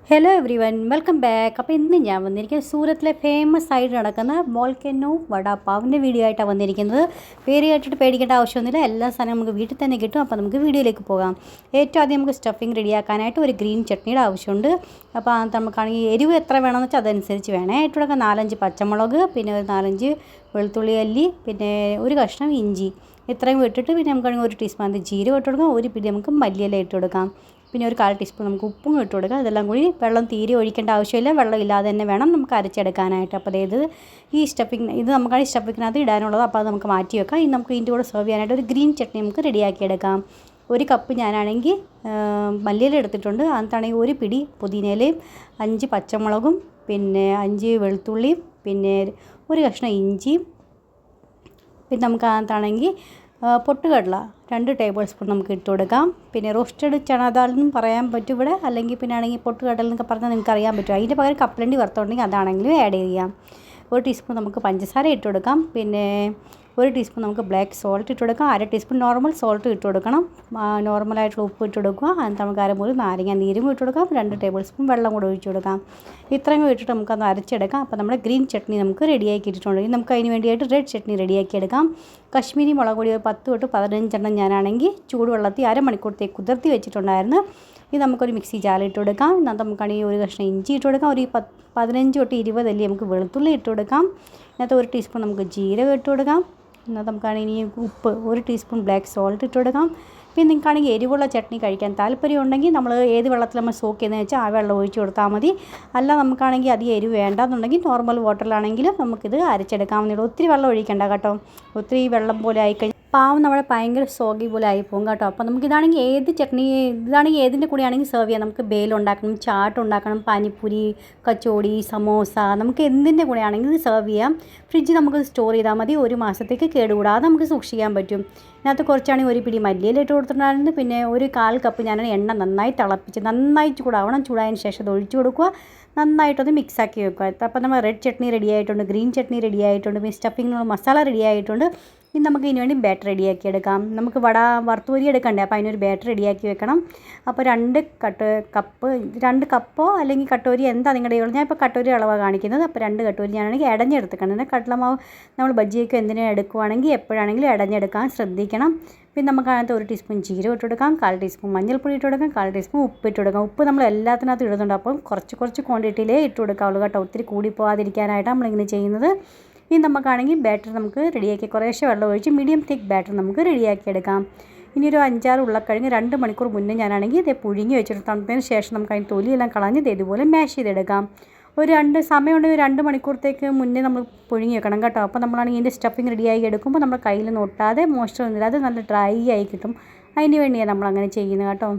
Hello every one welcome back. അപ്പോൾ ഇന്ന് ഞാൻ വന്നിരിക്കുന്നത് സൂരത്തിലെ ഫേമസ് ആയിട്ട് നടക്കുന്ന വോൾക്കനോ വടാപ്പാവിൻ്റെ വീഡിയോ ആയിട്ടാണ് വന്നിരിക്കുന്നത്. പേര് കേട്ടിട്ട് പേടിക്കേണ്ട ആവശ്യമൊന്നുമില്ല, എല്ലാ സാധനവും നമുക്ക് വീട്ടിൽ തന്നെ കിട്ടും. അപ്പോൾ നമുക്ക് വീഡിയോയിലേക്ക് പോകാം. ഏറ്റവും ആദ്യം നമുക്ക് സ്റ്റഫിങ് റെഡിയാക്കാനായിട്ട് ഒരു ഗ്രീൻ ചട്നിയുടെ ആവശ്യമുണ്ട്. അപ്പോൾ നമുക്കാണെങ്കിൽ എരിവ് എത്ര വേണമെന്ന് വെച്ചാൽ അതനുസരിച്ച് വേണേ. ഏറ്റവും 4-5 പച്ചമുളക്, പിന്നെ ഒരു 4-5 വെളുത്തുള്ളി അല്ലി, പിന്നെ ഒരു കഷ്ണം ഇഞ്ചി, ഇത്രയും ഇട്ടിട്ട് പിന്നെ നമുക്കാണെങ്കിൽ 1 ടീസ്പൂൺ ജീരകം ഇട്ട് കൊടുക്കാം. ഒരു പിടി നമുക്ക് മല്ലിയില ഇട്ട് കൊടുക്കാം. പിന്നെ ഒരു 1/4 ടീസ്പൂൺ നമുക്ക് ഉപ്പും ഇട്ട് കൊടുക്കാം. ഇതെല്ലാം കൂടി വെള്ളം തീരെ ഒഴിക്കേണ്ട ആവശ്യമില്ല, വെള്ളം ഇല്ലാതെ തന്നെ വേണം നമുക്ക് അരച്ചെടുക്കാനായിട്ട്. അപ്പോൾ ഈ ഇത് നമുക്കാണ് സ്റ്റഫിങ്ങിനകത്ത് ഇടാനുള്ളത്. അപ്പോൾ അത് നമുക്ക് മാറ്റി വെക്കാം. ഇനി നമുക്ക് ഇതിൻ്റെ കൂടെ സെർവ് ചെയ്യാനായിട്ട് ഒരു ഗ്രീൻ ചട്നി നമുക്ക് റെഡിയാക്കിയെടുക്കാം. 1 കപ്പ് ഞാനാണെങ്കിൽ മല്ലിയില എടുത്തിട്ടുണ്ട്. അതിനാണെങ്കിൽ 1 പിടി പുതിനയിലയും 5 പച്ചമുളകും, പിന്നെ 5 വെളുത്തുള്ളിയും, പിന്നെ ഒരു കഷ്ണം ഇഞ്ചിയും, പിന്നെ നമുക്ക് അതിനകത്താണെങ്കിൽ പൊട്ടുകടല 2 ടേബിൾ സ്പൂൺ നമുക്ക് ഇട്ട് കൊടുക്കാം. പിന്നെ റോസ്റ്റഡ് ചനാദാൽ എന്നും പറയാൻ പറ്റും ഇവിടെ, അല്ലെങ്കിൽ പിന്നെ ആണെങ്കിൽ പൊട്ടുകടൽ എന്നൊക്കെ പറഞ്ഞാൽ നിങ്ങൾക്ക് അറിയാൻ പറ്റും. അതിൻ്റെ പകരം കപ്പലണ്ടി വറുത്തുണ്ടെങ്കിൽ അതാണെങ്കിലും ആഡ് ചെയ്യാം. 1 ടീസ്പൂൺ നമുക്ക് പഞ്ചസാര ഇട്ട് കൊടുക്കാം. പിന്നെ 1 ടീസ്പൂൺ നമുക്ക് ബ്ലാക്ക് സോൾട്ട് ഇട്ട് കൊടുക്കാം. 1/2 ടീസ്പൂൺ നോർമൽ സോൾട്ട് ഇട്ട് കൊടുക്കണം. നോർമലായിട്ടുള്ള ഉപ്പ് ഇട്ട് കൊടുക്കുക. അതിന് നമുക്ക് അരമുറി നാരങ്ങ നീരും ഇട്ട് കൊടുക്കാം. 2 ടേബിൾ സ്പൂൺ വെള്ളം കൂടെ ഒഴിച്ച് കൊടുക്കാം. ഇത്രയും ഇട്ടിട്ട് നമുക്കത് അരച്ചെടുക്കാം. അപ്പോൾ നമ്മുടെ ഗ്രീൻ ചട്നി നമുക്ക് റെഡിയാക്കി ഇട്ടിട്ടുണ്ട്. ഇനി നമുക്ക് അതിന് വേണ്ടിയിട്ട് റെഡ് ചട്നി റെഡിയാക്കി എടുക്കാം. കശ്മീരി മുളക് പൊടി 10 തൊട്ട് 15 എണ്ണം ഞാനാണെങ്കിൽ ചൂടുവെള്ളത്തിൽ അരമണിക്കൂറത്തേക്ക് കുതിർത്തി വെച്ചിട്ടുണ്ടായിരുന്നു. ഇത് നമുക്കൊരു മിക്സി ജാറിലിട്ട് കൊടുക്കാം. എന്നാൽ നമുക്കാണെങ്കിൽ ഒരു കഷ്ണം ഇഞ്ചി ഇട്ട് കൊടുക്കാം. ഒരു 15 തൊട്ട് 20 അല്ലി നമുക്ക് വെളുത്തുള്ളി ഇട്ട് കൊടുക്കാം. ഇതിനകത്ത് 1 ടീസ്പൂൺ നമുക്ക് ജീരകം ഇട്ട് കൊടുക്കാം. എന്നാൽ നമുക്കാണെങ്കിൽ ഉപ്പ് 1 ടീസ്പൂൺ ബ്ലാക്ക് സോൾട്ട് ഇട്ട് കൊടുക്കാം. പിന്നെ നിങ്ങൾക്കാണെങ്കിൽ എരിവുള്ള ചട്നി കഴിക്കാൻ താല്പര്യം ഉണ്ടെങ്കിൽ നമ്മൾ ഏത് വെള്ളത്തിൽ നമ്മൾ സോക്ക് ചെയ്യുന്നത് വെച്ചാൽ ആ വെള്ളം ഒഴിച്ച് കൊടുത്താൽ മതി. അല്ല നമുക്കാണെങ്കിൽ അധികം എരിവ് വേണ്ടെന്നുണ്ടെങ്കിൽ നോർമൽ വാട്ടറിലാണെങ്കിലും നമുക്കിത് അരച്ചെടുക്കാവുന്നതാണ്. ഒത്തിരി വെള്ളം ഒഴിക്കേണ്ട കേട്ടോ. ഒത്തിരി വെള്ളം പോലെ ആയിക്കഴിഞ്ഞാൽ പാവം നമ്മുടെ ഭയങ്കര സോഗി പോലെ ആയിപ്പോകും കേട്ടോ. അപ്പോൾ നമുക്കിതാണെങ്കിൽ ഇതാണെങ്കിൽ ഏതിൻ്റെ കൂടെയാണെങ്കിൽ സെർവ് ചെയ്യാം. നമുക്ക് ബേൽ ഉണ്ടാക്കണം, ചാട്ട് ഉണ്ടാക്കണം, പാനിപ്പൂരി, കച്ചോടി, സമോസ, നമുക്ക് എന്തിൻ്റെ കൂടെയാണെങ്കിലും സെർവ് ചെയ്യാം. ഫ്രിഡ്ജിൽ നമുക്ക് സ്റ്റോർ ചെയ്താൽ മതി. 1 മാസത്തേക്ക് കേടുകൂടാതെ നമുക്ക് സൂക്ഷിക്കാൻ പറ്റും. ഇതിനകത്ത് കുറച്ചാണെങ്കിൽ 1 പിടി മല്ലിയില ഇട്ട് കൊടുത്തിട്ടുണ്ടായിരുന്നു. പിന്നെ ഒരു 1/4 കപ്പ് ഞാൻ എണ്ണ നന്നായി തിളപ്പിച്ച് നന്നായി ചൂടാവണം. ചൂടായതിന് ശേഷം അത് ഒഴിച്ച് കൊടുക്കുക. നന്നായിട്ടൊന്ന് മിക്സാക്കി വെക്കുക. അപ്പോൾ നമ്മൾ റെഡ് ചട്നി റെഡി ആയിട്ടുണ്ട്, ഗ്രീൻ ചട്നി റെഡി ആയിട്ടുണ്ട്, പിന്നെ സ്റ്റഫിങ്ങിനുള്ള മസാല റെഡി ആയിട്ടുണ്ട്. ഇനി നമുക്ക് ഇതിന് വേണ്ടി ബാറ്റർ റെഡിയാക്കി എടുക്കാം. നമുക്ക് വറുത്തുപൊരി എടുക്കണ്ടേ, അപ്പോൾ അതിനൊരു ബാറ്റർ റെഡിയാക്കി വെക്കണം. അപ്പോൾ 2 കപ്പോ അല്ലെങ്കിൽ കട്ടോരി എന്താ നിങ്ങളുടെ ഉള്ളത്. ഞാൻ ഇപ്പോൾ കട്ടോരി അളവാണ് കാണിക്കുന്നത്. അപ്പോൾ 2 കട്ടോരി ഞാനാണെങ്കിൽ ഇടഞ്ഞെടുത്തിട്ടുണ്ട്. കടലമാവ് നമ്മൾ ബജ്ജിയൊക്കെ എന്തിനും എടുക്കുവാണെങ്കിൽ എപ്പോഴാണെങ്കിലും ഇടഞ്ഞെടുക്കാൻ ശ്രദ്ധിക്കണം. പിന്നെ നമുക്ക് അതിനകത്ത് 1 ടീസ്പൂൺ ജീരകം ഇട്ട് കൊടുക്കാം. 1/4 ടീസ്പൂൺ മഞ്ഞൾപ്പൊടി ഇട്ട് കൊടുക്കാം. 1/4 ടീസ്പൂൺ ഉപ്പ് ഇട്ട് കൊടുക്കാം. ഉപ്പ് നമ്മൾ എല്ലാത്തിനകത്തും ഇടുന്നുണ്ട്. അപ്പം കുറച്ച് ക്വാണ്ടിറ്റിയിലേ ഇട്ട് കൊടുക്കാവുള്ളൂ കേട്ടോ. ഒത്തിരി കൂടി പോകാതിരിക്കാനായിട്ടാണ് നമ്മളിങ്ങനെ ചെയ്യുന്നത്. ഇനി നമുക്കാണെങ്കിൽ ബാറ്റർ നമുക്ക് റെഡിയാക്കി കുറേശ്ശെ വെള്ളം ഒഴിച്ച് മീഡിയം തിക്ക് ബാറ്റർ നമുക്ക് റെഡിയാക്കി എടുക്കാം. ഇനി ഒരു 5-6 ഉരുളക്കിഴങ്ങ് 2 മണിക്കൂർ മുന്നേ ഞാനാണെങ്കിൽ ഇത് പുഴുങ്ങി വെച്ചിട്ട് തണുത്തതിന് ശേഷം നമുക്ക് അതിന് തൊലിയെല്ലാം കളഞ്ഞ് ഇതുപോലെ മാഷ് ചെയ്തെടുക്കാം. സമയമുണ്ടെങ്കിൽ 2 മണിക്കൂറത്തേക്ക് മുന്നേ നമ്മൾ പുഴുങ്ങി വെക്കണം കേട്ടോ. അപ്പോൾ നമ്മളാണെങ്കിൽ ഇതിൻ്റെ സ്റ്റഫിങ് റെഡിയാക്കി എടുക്കുമ്പോൾ നമ്മുടെ കയ്യിലൊന്നും ഒട്ടാതെ മോയ്സ്ചർ ഒന്നുമില്ലാതെ നല്ല ഡ്രൈ ആയി കിട്ടും. അതിന് വേണ്ടിയാണ് നമ്മളങ്ങനെ ചെയ്യുന്നത് കേട്ടോ.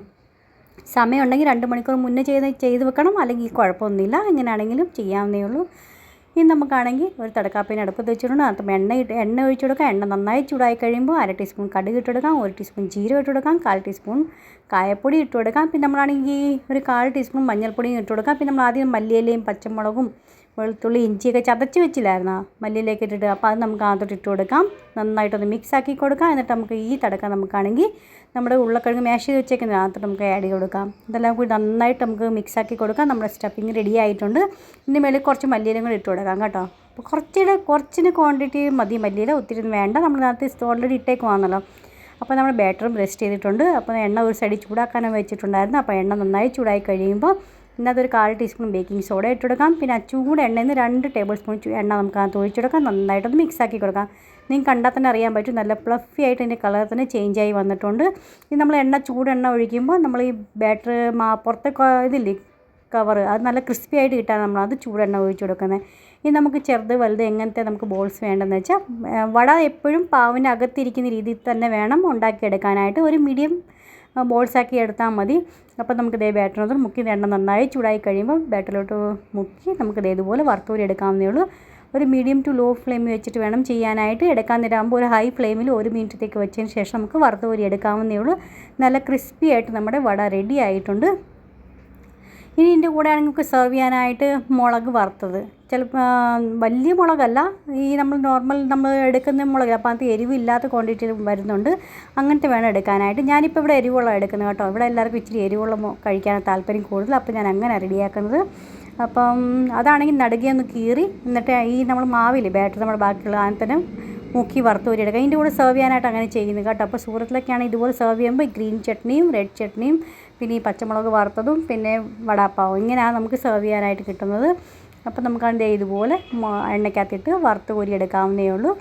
സമയമുണ്ടെങ്കിൽ 2 മണിക്കൂർ മുന്നേ ചെയ്ത് വെക്കണം, അല്ലെങ്കിൽ കുഴപ്പമൊന്നുമില്ല, എങ്ങനെയാണെങ്കിലും ചെയ്യാവുന്നേ ഉള്ളൂ. ഇനി നമുക്കാണെങ്കിൽ ഒരു തടക്കാപ്പേന് അടുപ്പത്ത് വെച്ചിട്ടുണ്ട്. അതിനകത്ത് എണ്ണ ഒഴിച്ച് കൊടുക്കാം. എണ്ണ നന്നായി ചൂടായി കഴിയുമ്പോൾ 1/2 ടീസ്പൂൺ കടുക് ഇട്ട് കൊടുക്കാം. 1 ടീസ്പൂൺ ജീരകം ഇട്ട് കൊടുക്കാം. 1/4 ടീസ്പൂൺ കായപ്പൊടി ഇട്ട് കൊടുക്കാം. പിന്നെ നമ്മളാണെങ്കിൽ ഒരു 1/4 ടീസ്പൂൺ മഞ്ഞൾപ്പൊടിയും ഇട്ട് കൊടുക്കാം. പിന്നെ നമ്മൾ ആദ്യം മല്ലിയിലയും പച്ചമുളകും വെളുത്തുള്ളി ഇഞ്ചിയൊക്കെ ചതച്ച് വെച്ചില്ലായിരുന്നോ മല്ലിയിലേക്ക് ഇട്ടിട്ട്, അപ്പോൾ അത് നമുക്ക് അകത്തോട്ട് ഇട്ട് കൊടുക്കാം. നന്നായിട്ടൊന്ന് മിക്സ് ആക്കി കൊടുക്കാം. എന്നിട്ട് നമുക്ക് ഈ തടക്കം നമുക്കാണെങ്കിൽ നമ്മുടെ ഉരുളക്കിഴങ്ങ് മാഷ് ചെയ്ത് വെച്ചേക്കുന്നത് അതിനകത്തോട്ട് നമുക്ക് ആഡ് ചെയ്ത് കൊടുക്കാം. ഇതെല്ലാം കൂടി നന്നായിട്ട് നമുക്ക് മിക്സ് ആക്കി കൊടുക്കാം. നമ്മുടെ സ്റ്റഫിങ് റെഡി ആയിട്ടുണ്ട്. ഇതിൻ്റെ മേളിൽ കുറച്ച് മല്ലിയിലയും കൂടി ഇട്ട് കൊടുക്കാം കേട്ടോ. അപ്പോൾ കുറച്ചിന് ക്വാണ്ടിറ്റി മതി മല്ലിയില, ഒത്തിരി വേണ്ട. നമ്മളിനകത്ത് ഓൾറെഡി ഇട്ടേക്കുവാണല്ലോ. അപ്പോൾ നമ്മൾ ബാറ്ററും റെസ്റ്റ് ചെയ്തിട്ടുണ്ട്. അപ്പോൾ എണ്ണ ഒരു സൈഡിൽ ചൂടാക്കാനും വെച്ചിട്ടുണ്ടായിരുന്നു. അപ്പോൾ എണ്ണ നന്നായി ചൂടായി കഴിയുമ്പോൾ ഇതിനകത്ത് ഒരു 1/4 ടീസ്പൂൺ ബേക്കിംഗ് സോഡ ഇട്ട് കൊടുക്കാം. പിന്നെ ആ ചൂട് എണ്ണയിൽ നിന്ന് 2 ടേബിൾ സ്പൂൺ എണ്ണ നമുക്ക് അതിനകത്ത് ഒഴിച്ചെടുക്കാം. നന്നായിട്ടൊന്ന് മിക്സ് ആക്കി കൊടുക്കാം. നിങ്ങൾക്ക് കണ്ടാൽ തന്നെ അറിയാൻ പറ്റും, നല്ല ഫ്ലഫി ആയിട്ട് അതിൻ്റെ കളർ തന്നെ ചേഞ്ച് ആയി വന്നിട്ടുണ്ട്. ഇത് നമ്മൾ ചൂടെണ്ണ ഒഴിക്കുമ്പോൾ നമ്മൾ ഈ ബാറ്റർ പുറത്തെ ഇതില്ലേ കവർ, അത് നല്ല ക്രിസ്പി ആയിട്ട് കിട്ടാൻ നമ്മളത് ചൂടെണ്ണ ഒഴിച്ച് കൊടുക്കുന്നത്. ഇനി നമുക്ക് ചെറുത് വലുത് എങ്ങനത്തെ നമുക്ക് ബോൾസ് വേണ്ടതെന്ന് വെച്ചാൽ, വട എപ്പോഴും പാവിൻ്റെ അകത്തിരിക്കുന്ന രീതിയിൽ തന്നെ വേണം ഉണ്ടാക്കിയെടുക്കാനായിട്ട്. ഒരു മീഡിയം ബോൾസാക്കി എടുത്താൽ മതി. അപ്പോൾ നമുക്ക് ബാറ്ററിനകത്ത് മുക്കി എണ്ണ നന്നായി ചൂടായി കഴിയുമ്പോൾ ബാറ്ററിലോട്ട് മുക്കി നമുക്ക് ഇതുപോലെ വറുത്തൂരി എടുക്കാവുന്നേ ഉള്ളൂ. ഒരു മീഡിയം ടു ലോ ഫ്ലെയിമിൽ വെച്ചിട്ട് വേണം ചെയ്യാനായിട്ട്. എടുക്കാൻ നേരമാകുമ്പോൾ ഒരു ഹൈ ഫ്ലെയിമിൽ 1 മിനിറ്റത്തേക്ക് വെച്ചതിന് ശേഷം നമുക്ക് വറുത്തൂരി എടുക്കാവുന്നേ ഉള്ളൂ. നല്ല ക്രിസ്പി ആയിട്ട് നമ്മുടെ വട റെഡി ആയിട്ടുണ്ട്. ഇനി ഇതിൻ്റെ കൂടെ ആണെങ്കിൽ നമുക്ക് സെർവ് ചെയ്യാനായിട്ട് മുളക് വറുത്തത്, ചിലപ്പോൾ വലിയ മുളകല്ല, ഈ നമ്മൾ എടുക്കുന്ന മുളക്, അപ്പോൾ അത് എരിവില്ലാത്ത ക്വാണ്ടിറ്റി വരുന്നുണ്ട്, അങ്ങനത്തെ വേണം എടുക്കാനായിട്ട്. ഞാനിപ്പോൾ ഇവിടെ എരിവുള്ള എടുക്കുന്നത് കേട്ടോ. ഇവിടെ എല്ലാവർക്കും ഇച്ചിരി എരിവുള്ള കഴിക്കാൻ താല്പര്യം കൂടുതൽ, അപ്പോൾ ഞാൻ അങ്ങനെ റെഡിയാക്കുന്നത്. അപ്പം അതാണെങ്കിൽ നടുകയൊന്ന് കീറി, എന്നിട്ട് ഈ നമ്മൾ മാവില്ലേ ബാറ്റർ, നമ്മുടെ ബാക്കിയുള്ള അതിന് മുക്കി വറുത്ത് കോരി എടുക്കുക. ഇതിൻ്റെ കൂടെ സെർവ് ചെയ്യാനായിട്ട് അങ്ങനെ ചെയ്യുന്നത് കേട്ടോ. അപ്പോൾ സൂറത്തിലൊക്കെയാണ് ഇതുപോലെ സെർവ് ചെയ്യുമ്പോൾ ഗ്രീൻ ചട്നിയും റെഡ് ചട്നിയും പിന്നെ ഈ പച്ചമുളക് വറുത്തതും പിന്നെ വടാപ്പാവും, ഇങ്ങനെയാണ് നമുക്ക് സെർവ് ചെയ്യാനായിട്ട് കിട്ടുന്നത്. അപ്പോൾ നമുക്കതിൻ്റെ ഇതുപോലെ എണ്ണയ്ക്കകത്തിട്ട് വറുത്ത് കോരി എടുക്കാവുന്നേ ഉള്ളൂ.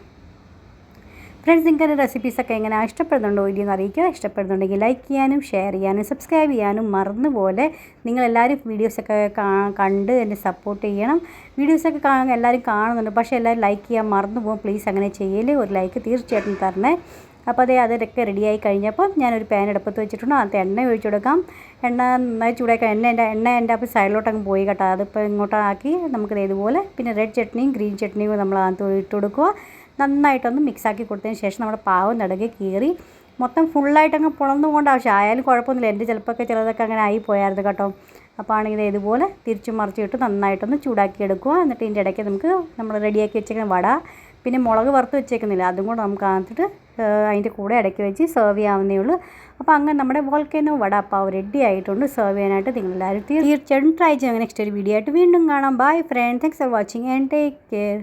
ഫ്രണ്ട്സ്, നിങ്ങൾക്ക് റെസിപ്പീസൊക്കെ എങ്ങനെയാണ് ഇഷ്ടപ്പെടുന്നുണ്ടോ ഇല്ലയെന്ന് അറിയിക്കുക. ഇഷ്ടപ്പെടുന്നുണ്ടെങ്കിൽ ലൈക്ക് ചെയ്യാനും ഷെയർ ചെയ്യാനും സബ്സ്ക്രൈബ് ചെയ്യാനും മറന്നുപോലെ. നിങ്ങളെല്ലാവരും വീഡിയോസൊക്കെ കണ്ട് എന്നെ സപ്പോർട്ട് ചെയ്യണം. വീഡിയോസൊക്കെ എല്ലാവരും കാണുന്നുണ്ട്, പക്ഷേ എല്ലാവരും ലൈക്ക് ചെയ്യാൻ മറന്നു പോകും. പ്ലീസ് അങ്ങനെ ചെയ്യല്, ഒരു ലൈക്ക് തീർച്ചയായിട്ടും തരണേ. അപ്പോൾ അതൊക്കെ റെഡിയായി കഴിഞ്ഞപ്പോൾ ഞാനൊരു പാൻ അടുപ്പത്ത് വെച്ചിട്ടുണ്ട്. അതിനകത്ത് എണ്ണ ഒഴിച്ചു കൊടുക്കാം. എണ്ണ നന്നായി ചൂടാക്കി എണ്ണ എൻ്റെ അപ്പോൾ സൈഡിലോട്ടങ്ങ് പോയി കേട്ടോ. അതിപ്പോൾ ഇങ്ങോട്ടാക്കി നമുക്കിത് ഇതുപോലെ പിന്നെ റെഡ് ചട്നിയും ഗ്രീൻ ചട്നിയും നമ്മൾ അതിനകത്ത് ഇട്ട് കൊടുക്കുക. നന്നായിട്ടൊന്ന് മിക്സാക്കി കൊടുത്തതിന് ശേഷം നമ്മുടെ പാവം നടുകെ കീറി മൊത്തം ഫുള്ളായിട്ടങ്ങ് പൊളന്നുകൊണ്ട് ആയാലും കുഴപ്പമൊന്നുമില്ല. എൻ്റെ ചിലതൊക്കെ അങ്ങനെ ആയി പോയായിരുന്നു കേട്ടോ. അപ്പോൾ ആണെങ്കിൽ ഇതുപോലെ തിരിച്ചും മറിച്ചിട്ട് നന്നായിട്ടൊന്ന് ചൂടാക്കി എടുക്കുക. എന്നിട്ട് ഇതിൻ്റെ ഇടയ്ക്ക് നമുക്ക് നമ്മൾ റെഡിയാക്കി വെച്ചേക്കുന്ന വട പിന്നെ മുളക് വറുത്ത് വെച്ചേക്കുന്നില്ല, അതും കൂടെ നമുക്ക് അതിട്ട് അതിൻ്റെ കൂടെ ഇടയ്ക്ക് വെച്ച് സെർവ് ചെയ്യാവുന്നേ ഉള്ളൂ. അപ്പോൾ അങ്ങനെ നമ്മുടെ വോൾക്കനോ വടാപ്പാവ് റെഡി ആയിട്ടുണ്ട്. സെർവ് ചെയ്യാനായിട്ട് നിങ്ങളെല്ലാവരും തീർച്ചയായിട്ടും ട്രൈ ചെയ്യാം. നെക്സ്റ്റ് ഒരു വീഡിയോ ആയിട്ട് വീണ്ടും കാണാം. Bye friend, thanks for watching and take care.